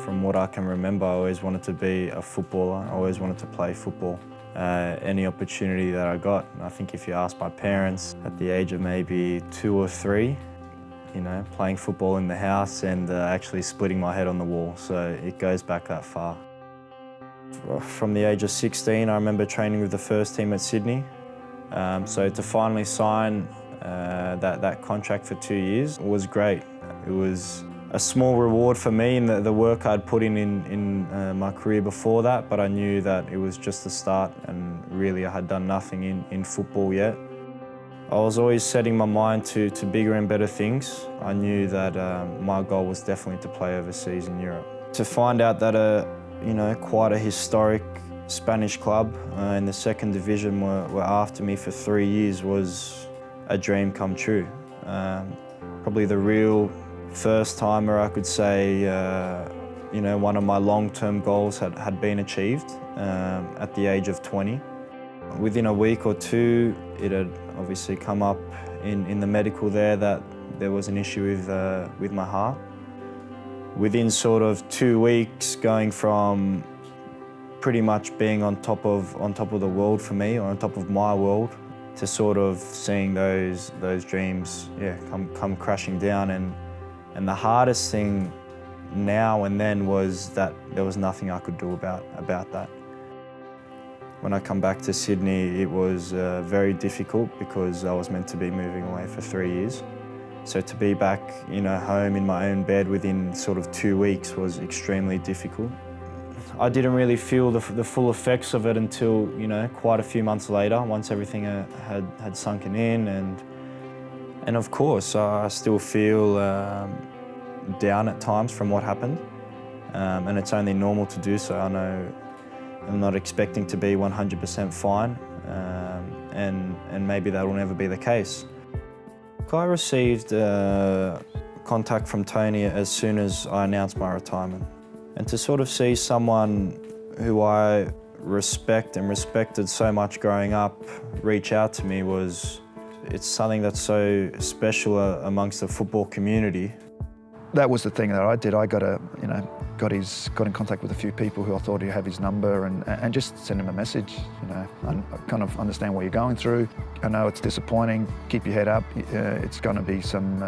From what I can remember, I always wanted to be a footballer. I always wanted to play football. Any opportunity that I got. I think if you ask my parents at the age of maybe 2 or 3, you know, playing football in the house and actually splitting my head on the wall. So it goes back that far. From the age of 16, I remember training with the first team at Sydney. So to finally sign that contract for 2 years was great. It was a small reward for me in the work I'd put in my career before that, but I knew that it was just the start and really I had done nothing in football yet. I was always setting my mind to bigger and better things. I knew that my goal was definitely to play overseas in Europe. To find out that quite a historic Spanish club in the second division were after me for 3 years was a dream come true. Probably the real first time where I could say one of my long-term goals had been achieved at the age of 20. Within a week or two, it had obviously come up in the medical there that there was an issue with my heart. Within sort of 2 weeks, going from pretty much being on top of the world for me, or on top of my world, to sort of seeing those dreams come crashing down. And the hardest thing now and then was that there was nothing I could do about that. When I come back to Sydney, it was very difficult because I was meant to be moving away for 3 years. So to be back, home in my own bed within sort of 2 weeks was extremely difficult. I didn't really feel the full effects of it until, quite a few months later, once everything had sunken in. And of course, I still feel down at times from what happened. And it's only normal to do so. I know I'm not expecting to be 100% fine, and maybe that will never be the case. I received contact from Tony as soon as I announced my retirement. And to sort of see someone who I respect and respected so much growing up reach out to me it's something that's so special amongst the football community. That was the thing that I did. I got in contact with a few people who I thought he'd have his number and just send him a message. I kind of understand what you're going through. I know it's disappointing. Keep your head up. It's going to be some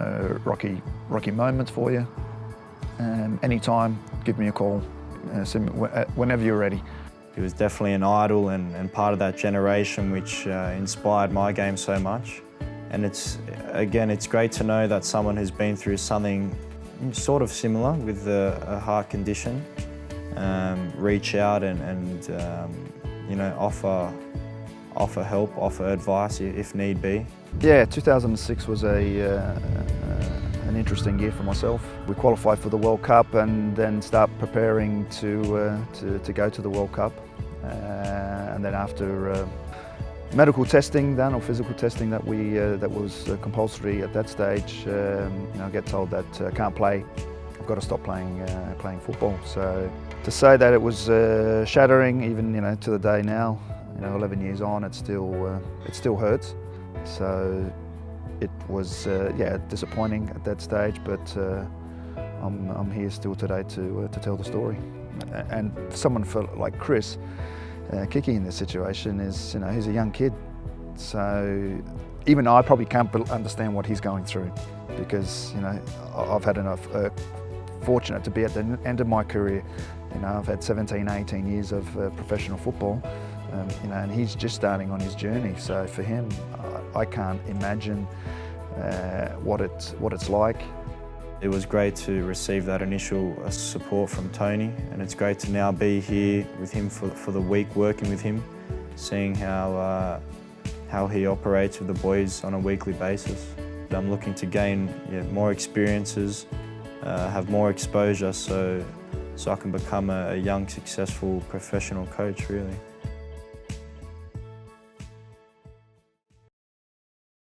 rocky moments for you. Anytime, give me a call. Whenever you're ready. He was definitely an idol and part of that generation which inspired my game so much. And it's great to know that someone who's been through something sort of similar with a heart condition reach out and offer help, offer advice if need be. Yeah, 2006 was an interesting year for myself. We qualified for the World Cup and then start preparing to go to the World Cup. And then after medical testing done, or physical testing that was compulsory at that stage, I get told that I can't play. I've got to stop playing football. So to say that it was shattering, even to the day now, 11 years on, it still hurts. So it was disappointing at that stage, but I'm here still today to tell the story. And someone like Chris, Kiki in this situation is, he's a young kid. So even I probably can't understand what he's going through, because, I've had enough, fortunate to be at the end of my career. I've had 17, 18 years of professional football, and he's just starting on his journey. So for him, I can't imagine what it's like. It was great to receive that initial support from Tony, and it's great to now be here with him for the week, working with him, seeing how he operates with the boys on a weekly basis. I'm looking to gain more experiences, have more exposure, so I can become a young, successful professional coach, really.